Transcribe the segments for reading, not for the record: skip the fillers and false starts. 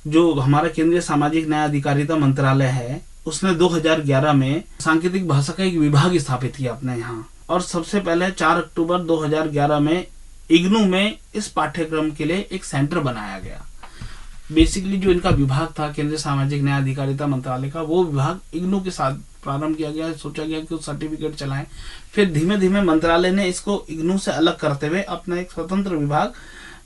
जो हमारा केंद्रीय सामाजिक न्याय अधिकारिता मंत्रालय है, उसने 2011 में सांकेतिक भाषा का एक विभाग स्थापित किया अपने यहाँ। और सबसे पहले 4 अक्टूबर 2011 में इग्नू में इस पाठ्यक्रम के लिए एक सेंटर बनाया गया। बेसिकली जो इनका विभाग था केंद्रीय सामाजिक न्याय अधिकारिता मंत्रालय का, वो विभाग इग्नू के साथ प्रारंभ किया गया। सोचा गया कि सर्टिफिकेट चलाएं। फिर धीमे धीमे मंत्रालय ने इसको इग्नू से अलग करते हुए अपना एक स्वतंत्र विभाग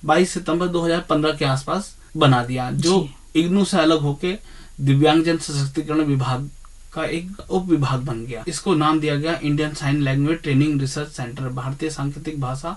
22 सितंबर 2015 के आसपास बना दिया, जो इग्नू से अलग होके दिव्यांगजन सशक्तिकरण विभाग का एक उप विभाग बन गया। इसको नाम दिया गया Indian sign language training research centre, भारतीय सांकेतिक भाषा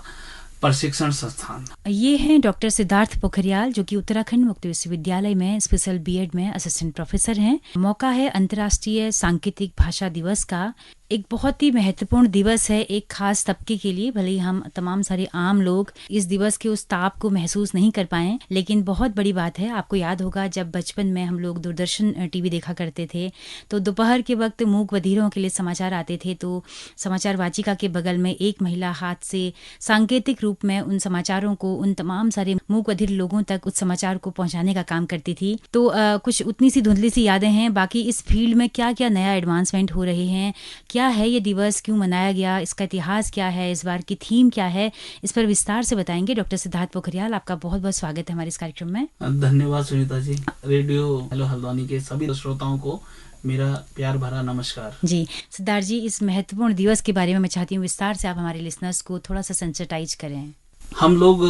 प्रशिक्षण संस्थान। ये हैं डॉक्टर सिद्धार्थ पोखरियाल, जो कि उत्तराखंड मुक्त विश्वविद्यालय में स्पेशल बीएड में असिस्टेंट प्रोफेसर हैं। मौका है अंतर्राष्ट्रीय सांकेतिक भाषा दिवस का। एक बहुत ही महत्वपूर्ण दिवस है एक खास तबके के लिए। भले ही हम तमाम सारे आम लोग इस दिवस के उस ताप को महसूस नहीं कर पाए, लेकिन बहुत बड़ी बात है। आपको याद होगा जब बचपन में हम लोग दूरदर्शन टीवी देखा करते थे, तो दोपहर के वक्त मूक बधिरों के लिए समाचार आते थे, तो समाचार वाचिका के बगल में एक महिला हाथ से सांकेतिक रूप में उन समाचारों को उन तमाम सारे मूक बधिर लोगों तक उस समाचार को पहुंचाने का काम करती थी। तो कुछ उतनी सी धुंधली सी यादें हैं। बाकी इस फील्ड में क्या क्या नया एडवांसमेंट हो रहे हैं, क्या है ये दिवस, क्यों मनाया गया, इसका इतिहास क्या है, इस बार की थीम क्या है, इस पर विस्तार से बताएंगे डॉक्टर सिद्धार्थ पोखरियाल। आपका बहुत बहुत स्वागत है हमारे इस कार्यक्रम में। धन्यवाद सुनीता जी। रेडियो हेलो हल्द्वानी के सभी श्रोताओं को मेरा प्यार भरा नमस्कार। जी सिद्धार्थ जी, इस महत्वपूर्ण दिवस के बारे में मैं चाहती हूँ विस्तार से आप हमारे लिसनर्स को थोड़ा सा सेंसिटाइज करें। हम लोग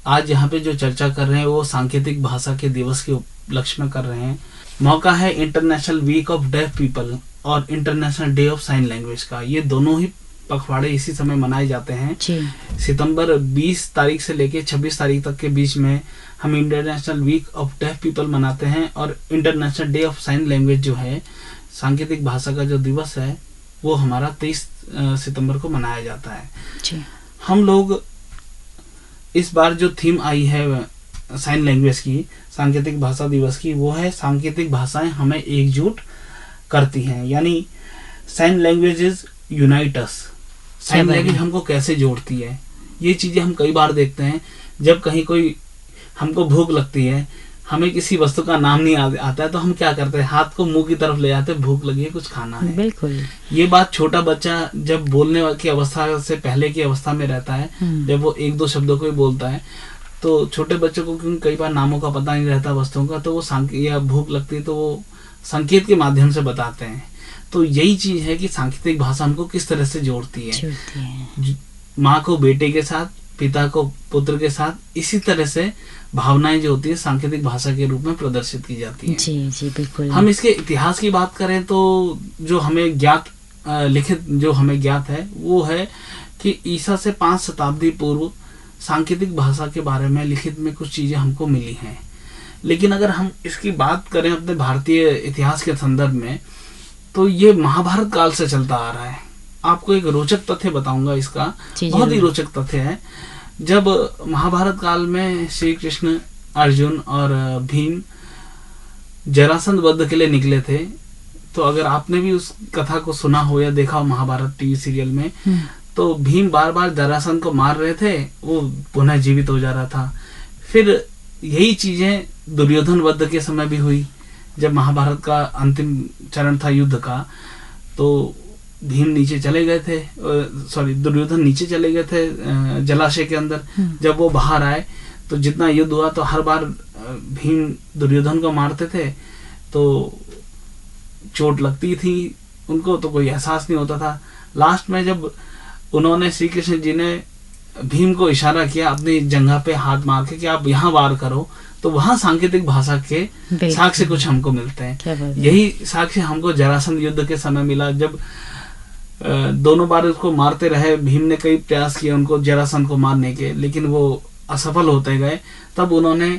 आज यहाँ पे जो चर्चा कर रहे हैं वो सांकेतिक भाषा के दिवस के उपलक्ष्य में कर रहे हैं। मौका है international week of deaf people और international day of sign language का। ये दोनों ही पखवाड़े इसी समय मनाए जाते हैं। सितंबर 20 तारीख से लेके 26 तारीख तक के बीच में हम international week of deaf people मनाते हैं, और international day of sign language जो है सांकेतिक भाषा का जो दिवस है वो हमारा 23 सितंबर को मनाया जाता है। हम लोग इस बार जो थीम आई है साइन लैंग्वेज की, सांकेतिक भाषा दिवस की, वो है सांकेतिक भाषाएं हमें एकजुट करती हैं, यानी साइन लैंग्वेजेस यूनाइट अस। साइन लैंग्वेज हमको कैसे जोड़ती है, ये चीजें हम कई बार देखते हैं। जब कहीं कोई हमको भूख लगती है, हमें किसी वस्तु का नाम नहीं आता है, तो हम क्या करते हैं, हाथ को मुंह की तरफ ले जाते हैं, भूख लगी है कुछ खाना है। बिल्कुल ये बात छोटा बच्चा जब बोलने की अवस्था से पहले की अवस्था में रहता है, जब वो 1-2 शब्दों को ही बोलता है, तो छोटे बच्चों को क्योंकि कई बार नामों का पता नहीं रहता वस्तुओं का, तो वो या भूख लगती है तो वो संकेत के माध्यम से बताते हैं। तो यही चीज है कि सांकेतिक भाषा हमको किस तरह से जोड़ती है, माँ को बेटे के साथ, पिता को पुत्र के साथ। इसी तरह से भावनाएं जो होती है सांकेतिक भाषा के रूप में प्रदर्शित की जाती हैं। जी बिल्कुल। हम इसके इतिहास की बात करें तो जो हमें ज्ञात लिखित जो हमें ज्ञात है वो है कि ईसा से 5 शताब्दी पूर्व सांकेतिक भाषा के बारे में लिखित में कुछ चीजें हमको मिली हैं। लेकिन अगर हम इसकी बात करें अपने भारतीय इतिहास के संदर्भ में, तो ये महाभारत काल से चलता आ रहा है। आपको एक रोचक तथ्य बताऊंगा इसका, बहुत ही रोचक तथ्य है। जब महाभारत काल में श्री कृष्ण, अर्जुन और भीम जरासंध वध के लिए निकले थे, तो अगर आपने भी उस कथा को सुना हो या देखा हो महाभारत टीवी सीरियल में, तो भीम बार बार जरासंध को मार रहे थे, वो पुनः जीवित हो जा रहा था। फिर यही चीजें दुर्योधन वध के समय भी हुई। जब महाभारत का अंतिम चरण था युद्ध का, तो भीम नीचे चले गए थे, दुर्योधन नीचे चले गए थे जलाशय के अंदर। जब वो बाहर आए तो जितना युद्ध हुआ, तो हर बार भीम दुर्योधन को मारते थे तो चोट लगती थी उनको, तो कोई एहसास नहीं होता था। लास्ट में जब उन्होंने, श्री कृष्ण जी ने भीम को इशारा किया अपनी जंघा पे हाथ मार के कि आप यहाँ वार करो, तो वहां सांकेतिक भाषा के साक्ष्य कुछ हमको मिलते हैं। यही साक्ष्य हमको जरासंध युद्ध के समय मिला। जब दोनों बार उसको मारते रहे, भीम ने कई प्रयास किए उनको जरासंध को मारने के, लेकिन वो असफल होते गए। तब उन्होंने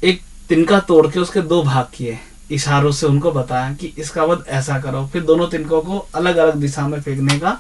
एक तिनका तोड़ के उसके 2 भाग किए, इशारों से उनको बताया कि इसका वध ऐसा करो। फिर दोनों तिनकों को अलग अलग दिशा में फेंकने का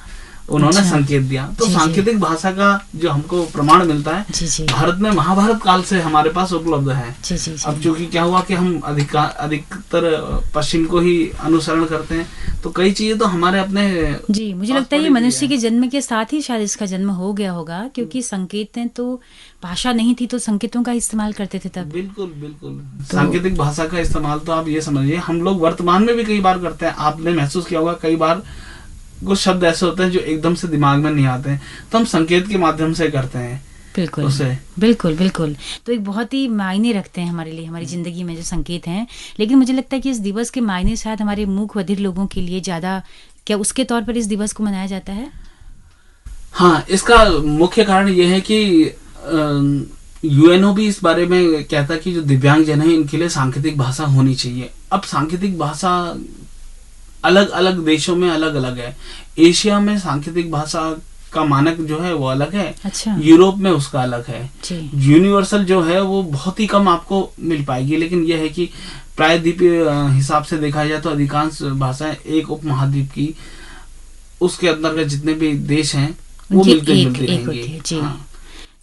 उन्होंने अच्छा। संकेत दिया। तो जी, जी। सांकेतिक भाषा का जो हमको प्रमाण मिलता है जी जी भारत में महाभारत काल से हमारे पास उपलब्ध है। जी जी जी। अब चूंकि क्या हुआ कि हम अधिकतर पश्चिम को ही अनुसरण करते हैं, तो कई चीजें तो हमारे अपने जी, मुझे पास लगता है ये पड़ी हुई मनुष्य है। के जन्म के साथ ही शायद इसका जन्म हो गया होगा, क्योंकि संकेतें तो भाषा नहीं थी तो संकेतों का इस्तेमाल करते थे तब। बिल्कुल बिल्कुल। तो सांकेतिक भाषा का इस्तेमाल तो आप ये समझिए हम लोग वर्तमान में भी कई बार करते हैं। आपने महसूस किया होगा कई बार कुछ शब्द ऐसे होते हैं जो एकदम से दिमाग में नहीं आते हैं, तो हम संकेत के माध्यम से करते हैं बिल्कुल उसे। बिल्कुल बिल्कुल। तो एक बहुत ही मायने रखते हैं हमारे लिए, हमारी जिंदगी में जो संकेत हैं। लेकिन मुझे लगता है कि इस दिवस के मायने शायद हमारे मूक बधिर लोगों के लिए ज्यादा, क्या उसके तौर पर इस दिवस को मनाया जाता है? हाँ, इसका मुख्य कारण ये है कि यूएनओ भी इस बारे में कहता है कि जो दिव्यांग जन है इनके लिए सांकेतिक भाषा होनी चाहिए। अब सांकेतिक भाषा अलग अलग देशों में अलग अलग है। एशिया में सांकेतिक भाषा का मानक जो है वो अलग है। अच्छा। यूरोप में उसका अलग है। जी यूनिवर्सल जो है वो बहुत ही कम आपको मिल पाएगी। लेकिन यह है कि प्रायद्वीपीय हिसाब से देखा जाए तो अधिकांश भाषाएं एक उपमहाद्वीप की उसके अंदर के जितने भी देश हैं वो उनकी मिलते एक जुलते एक होती रहेंगे। है जी। हाँ।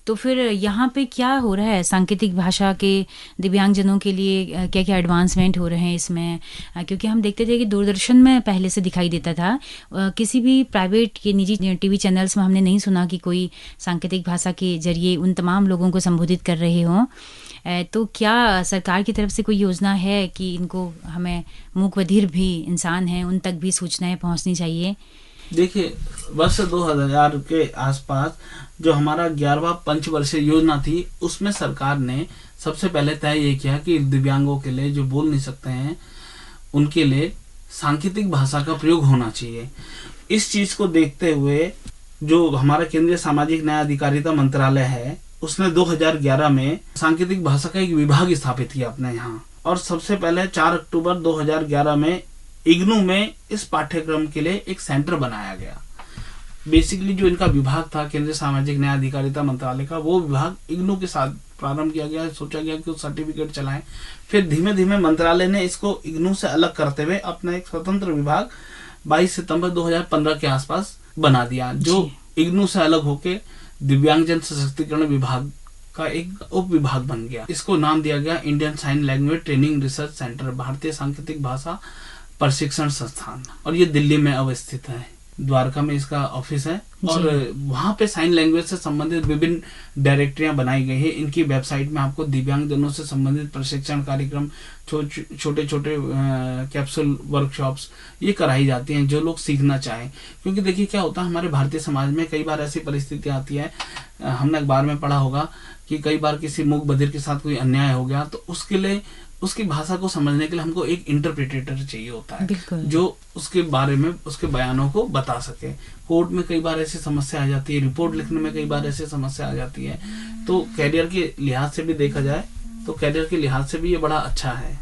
तो फिर यहाँ पे क्या हो रहा है सांकेतिक भाषा के दिव्यांगजनों के लिए, क्या क्या एडवांसमेंट हो रहे हैं इसमें? क्योंकि हम देखते थे कि दूरदर्शन में पहले से दिखाई देता था, किसी भी प्राइवेट के निजी टीवी चैनल्स में हमने नहीं सुना कि कोई सांकेतिक भाषा के जरिए उन तमाम लोगों को संबोधित कर रहे हों। तो क्या सरकार की तरफ से कोई योजना है कि इनको, हमें मूक बधिर भी इंसान हैं उन तक भी सूचनाएं पहुंचनी चाहिए? देखिए, वर्ष 2000 के आसपास जो हमारा 11वां पंचवर्षीय योजना थी उसमें सरकार ने सबसे पहले तय ये किया कि दिव्यांगों के लिए जो बोल नहीं सकते हैं उनके लिए सांकेतिक भाषा का प्रयोग होना चाहिए। इस चीज को देखते हुए जो हमारा केंद्रीय सामाजिक न्याय अधिकारिता मंत्रालय है उसने 2011 में सांकेतिक भाषा का एक विभाग स्थापित किया अपने यहाँ। और सबसे पहले 4 अक्टूबर 2011 में इग्नू में इस पाठ्यक्रम के लिए एक सेंटर बनाया गया। बेसिकली जो इनका विभाग था केंद्रीय सामाजिक न्याय अधिकारिता मंत्रालय का, वो विभाग इग्नू के साथ प्रारंभ किया गया। सोचा गया कि सर्टिफिकेट चलाएं। फिर धीमे धीमे मंत्रालय ने इसको इग्नू से अलग करते हुए अपना एक स्वतंत्र विभाग 22 सितंबर 2015 के आसपास बना दिया, जो इग्नू से अलग होके दिव्यांगजन सशक्तिकरण विभाग का एक उप विभाग बन गया। इसको नाम दिया गया Indian sign language training research centre, भारतीय सांकेतिक भाषा प्रशिक्षण संस्थान। और ये दिल्ली में अवस्थित है, द्वारका में इसका ऑफिस है। और वहां पे साइन लैंग्वेज से संबंधित विभिन्न डायरेक्टरियां बनाई गई है। इनकी वेबसाइट में आपको दिव्यांगजनों से संबंधित प्रशिक्षण कार्यक्रम, छोटे छोटे कैप्सूल वर्कशॉप्स ये कराई जाती हैं जो लोग सीखना चाहें। क्योंकि देखिए क्या होता है, हमारे भारतीय समाज में कई बार ऐसी परिस्थिति आती है, हमने अखबार में पढ़ा होगा कि कई बार किसी मूक बधिर के साथ कोई अन्याय हो गया तो उसके लिए उसकी भाषा को समझने के लिए हमको एक इंटरप्रिटेटर चाहिए होता है जो उसके बारे में उसके बयानों को बता सके। कोर्ट में कई बार ऐसी समस्या आ जाती है, रिपोर्ट लिखने में कई बार ऐसी समस्या आ जाती है। तो कैरियर के लिहाज से भी देखा जाए तो कैरियर के लिहाज से भी ये बड़ा अच्छा है।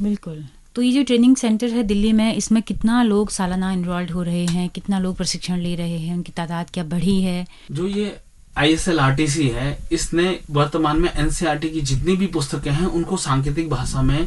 बिल्कुल। तो ये जो ट्रेनिंग सेंटर है दिल्ली में, इसमें कितना लोग सालाना इनरोल्ड हो रहे हैं, कितना लोग प्रशिक्षण ले रहे हैं, उनकी तादाद क्या बढ़ी है? जो ये ISLRTC है इसने वर्तमान में NCERT की जितनी भी पुस्तकें हैं उनको सांकेतिक भाषा में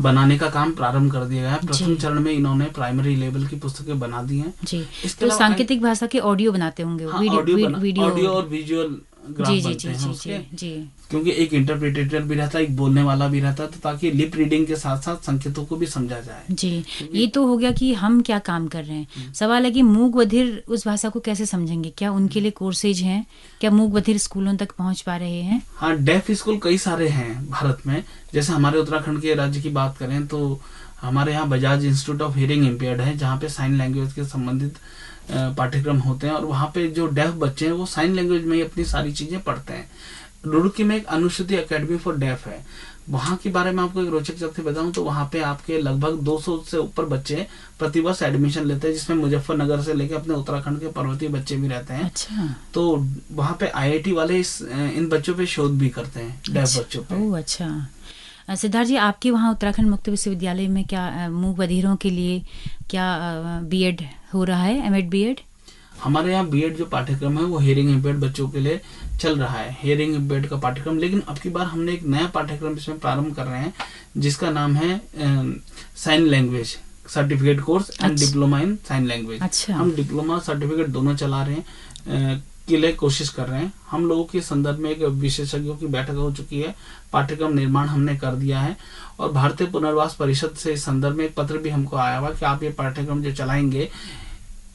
बनाने का काम प्रारंभ कर दिया गया है। प्रथम चरण में इन्होंने प्राइमरी लेवल की पुस्तकें बना दी हैं जी। तो सांकेतिक भाषा के ऑडियो बनाते होंगे, हाँ, ऑडियो और विजुअल ग्राफ बनते हैं उसके। जी। क्योंकि एक इंटरप्रिटेटर भी रहता है, एक बोलने वाला भी रहता है, तो ताकि लिप रीडिंग के साथ साथ संकेतों को भी समझा जाए। जी। ये तो हो गया कि हम क्या काम कर रहे हैं। सवाल है कि मूक बधिर उस भाषा को कैसे समझेंगे? क्या उनके लिए कोर्सेज हैं? क्या मूक बधिर स्कूलों तक पहुंच पा रहे हैं? हाँ, डेफ स्कूल कई सारे हैं भारत में। जैसे हमारे उत्तराखंड के राज्य की बात करें तो हमारे यहाँ Bajaj institute of hearing impaired है, जहाँ पे साइन लैंग्वेज के संबंधित पाठ्यक्रम होते हैं। और वहाँ पे जो डेफ बच्चे हैं वो साइन लैंग्वेज में ही अपनी सारी चीजें पढ़ते हैं। रुड़की में एक अनुसूची एकेडमी फॉर डेफ है। वहाँ के बारे में आपको एक रोचक तथ्य बताऊं तो वहाँ पे आपके लगभग 200 से ऊपर बच्चे प्रतिवर्ष एडमिशन लेते हैं, जिसमें मुजफ्फरनगर से लेकर अपने उत्तराखंड के पर्वतीय बच्चे भी रहते हैं। अच्छा। तो वहाँ पे IIT वाले इन बच्चों पे शोध भी करते हैं, डेफ बच्चों पे। ओह अच्छा। सिद्धार्थ जी, आपके वहाँ उत्तराखंड मुक्त विश्वविद्यालय में क्या मूक बधिरों के लिए क्या B.Ed हो रहा है, M.Ed B.Ed? हमारे यहाँ B.Ed जो पाठ्यक्रम है वो हियरिंग इम्पेयर्ड बच्चों के लिए चल रहा है, हियरिंग इम्पेयर्ड का पाठ्यक्रम। लेकिन अब की बार हमने एक नया पाठ्यक्रम इसमें प्रारंभ कर रहे हैं जिसका नाम है sign language certificate course and अच्छा। Diploma in sign language. अच्छा। हम डिप्लोमा सर्टिफिकेट दोनों चला रहे हैं, के लिए कोशिश कर रहे हैं। हम लोगों के संदर्भ में एक विशेषज्ञों की बैठक हो चुकी है, पाठ्यक्रम निर्माण हमने कर दिया है और भारतीय पुनर्वास परिषद से इस संदर्भ में एक पत्र भी हमको आया हुआ कि आप ये पाठ्यक्रम जो चलाएंगे,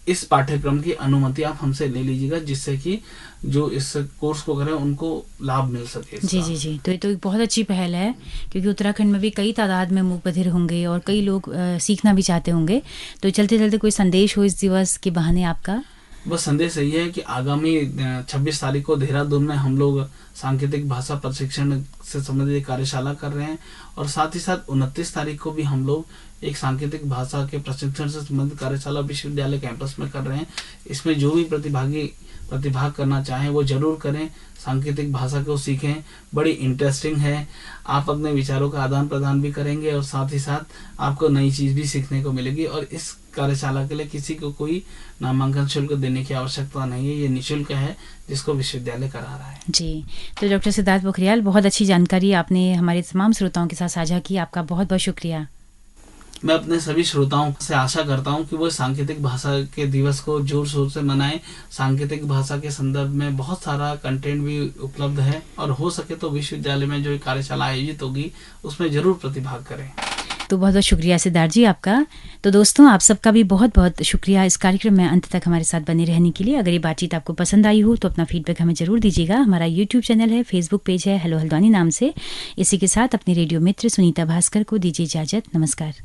इस पाठ्यक्रम की अनुमति आप हमसे ले लीजिएगा, जिससे कि जो इस कोर्स को करें उनको लाभ मिल सके। जी जी जी, तो ये तो एक बहुत अच्छी पहल है, क्योंकि उत्तराखंड में भी कई तादाद में मूक बधिर होंगे और कई लोग सीखना भी चाहते होंगे। तो चलते चलते कोई संदेश हो इस दिवस के बहाने आपका? बस संदेश यही है कि आगामी 26 तारीख को देहरादून में हम लोग सांकेतिक भाषा प्रशिक्षण से संबंधित कार्यशाला कर रहे हैं और साथ ही साथ 29 तारीख को भी हम लोग एक सांकेतिक भाषा के प्रशिक्षण से संबंधित कार्यशाला विश्वविद्यालय कैंपस में कर रहे हैं। इसमें जो भी प्रतिभाग करना चाहें वो जरूर करें, सांकेतिक भाषा को सीखें, बड़ी इंटरेस्टिंग है। आप अपने विचारों का आदान प्रदान भी करेंगे और साथ ही साथ आपको नई चीज भी सीखने को मिलेगी। और इस कार्यशाला के लिए किसी को कोई नामांकन शुल्क देने की आवश्यकता नहीं है, ये निःशुल्क है जिसको विश्वविद्यालय करा रहा है। जी, तो डॉक्टर सिद्धार्थ पोखरियाल, बहुत अच्छी जानकारी आपने हमारे तमाम श्रोताओं के साथ साझा की, आपका बहुत बहुत शुक्रिया। मैं अपने सभी श्रोताओं से आशा करता हूं कि वो सांकेतिक भाषा के दिवस को जोर शोर से मनाएं। सांकेतिक भाषा के संदर्भ में बहुत सारा कंटेंट भी उपलब्ध है और हो सके तो विश्वविद्यालय में जो कार्यशाला आयोजित होगी उसमें जरूर प्रतिभाग करें। तो बहुत बहुत शुक्रिया सिद्धार्थ जी आपका। तो दोस्तों, आप सबका भी बहुत बहुत शुक्रिया इस कार्यक्रम में अंत तक हमारे साथ बने रहने के लिए। अगर ये बातचीत आपको पसंद आई हो तो अपना फीडबैक हमें जरूर दीजिएगा। हमारा यूट्यूब चैनल है, फेसबुक पेज है हेलो हल्द्वानी नाम से। इसी के साथ अपने रेडियो मित्र सुनीता भास्कर को दीजिए इजाजत। नमस्कार।